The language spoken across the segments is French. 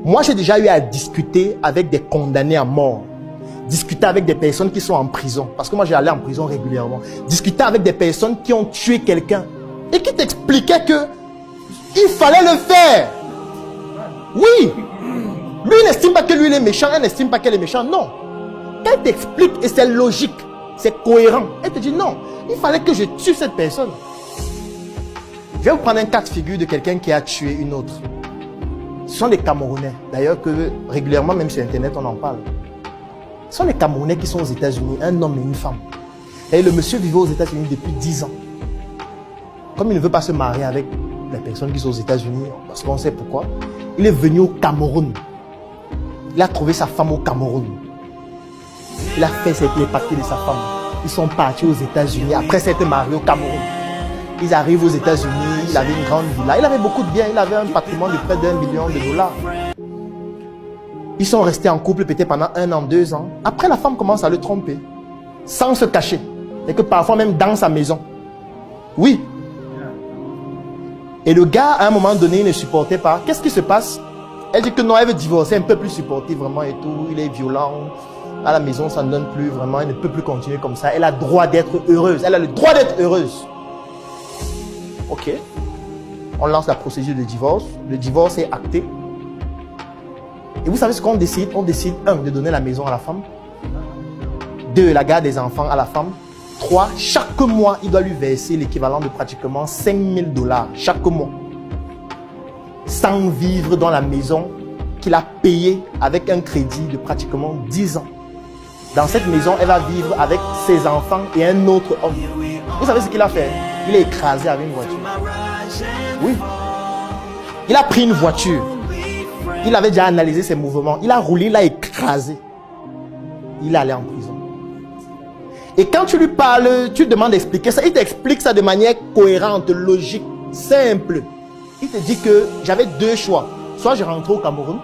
Moi, j'ai déjà eu à discuter avec des condamnés à mort. Discuter avec des personnes qui sont en prison. Parce que moi, j'allais en prison régulièrement. Discuter avec des personnes qui ont tué quelqu'un. Et qui t'expliquaient que il fallait le faire. Oui. Lui, il n'estime pas que lui, il est méchant. Elle n'estime pas qu'elle est méchante. Non. Elle t'explique et c'est logique. C'est cohérent. Elle te dit non. Il fallait que je tue cette personne. Je vais vous prendre un cas de figure de quelqu'un qui a tué une autre. Ce sont les Camerounais. D'ailleurs, que régulièrement, même sur Internet, on en parle. Ce sont les Camerounais qui sont aux États-Unis, un homme et une femme. Et le monsieur vivait aux États-Unis depuis 10 ans. Comme il ne veut pas se marier avec les personnes qui sont aux États-Unis, parce qu'on sait pourquoi, il est venu au Cameroun. Il a trouvé sa femme au Cameroun. Il a fait les papiers de sa femme. Ils sont partis aux États-Unis après s'être mariés au Cameroun. Ils arrivent aux États-Unis, il avait une grande villa, il avait beaucoup de biens, il avait un patrimoine de près d'1 million de dollars. Ils sont restés en couple peut-être pendant 1 an, 2 ans. Après, la femme commence à le tromper, sans se cacher. Et que parfois même dans sa maison. Oui. Et le gars, à un moment donné, il ne supportait pas. Qu'est-ce qui se passe? Elle dit que non, elle veut divorcer, un peu plus supporter vraiment et tout. Il est violent. À la maison, ça ne donne plus vraiment. Elle ne peut plus continuer comme ça. Elle a le droit d'être heureuse. Elle a le droit d'être heureuse. Ok. On lance la procédure de divorce. Le divorce est acté. Et vous savez ce qu'on décide? On décide, 1, de donner la maison à la femme. 2, la garde des enfants à la femme. 3, chaque mois, il doit lui verser l'équivalent de pratiquement 5 000 $ chaque mois. Sans vivre dans la maison qu'il a payée avec un crédit de pratiquement 10 ans. Dans cette maison, elle va vivre avec ses enfants et un autre homme. Vous savez ce qu'il a fait? Il est écrasé avec une voiture. Oui. Il a pris une voiture. Il avait déjà analysé ses mouvements. Il a roulé, il a écrasé. Il est allé en prison. Et quand tu lui parles, tu demandes d'expliquer ça. Il t'explique ça de manière cohérente, logique, simple. Il te dit que j'avais 2 choix. Soit je rentre au Cameroun,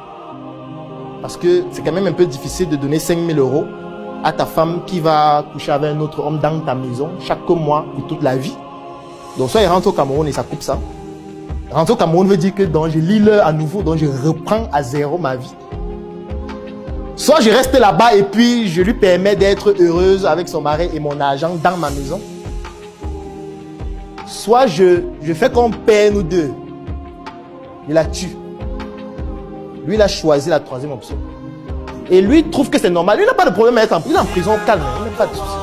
parce que c'est quand même un peu difficile de donner 5 000 € à ta femme qui va coucher avec un autre homme dans ta maison chaque mois pour toute la vie. Donc soit il rentre au Cameroun et ça coupe ça. Rentrer au Cameroun veut dire que donc, je lis l'heure à nouveau, donc je reprends à 0 ma vie. Soit je reste là-bas et puis je lui permets d'être heureuse avec son mari et mon argent dans ma maison. Soit je fais qu'on perd nous deux. Je la tue. Lui, il a choisi la 3e option. Et lui, il trouve que c'est normal. Lui, il n'a pas de problème à être en prison. Il est en prison calme. Il n'a pas de souci.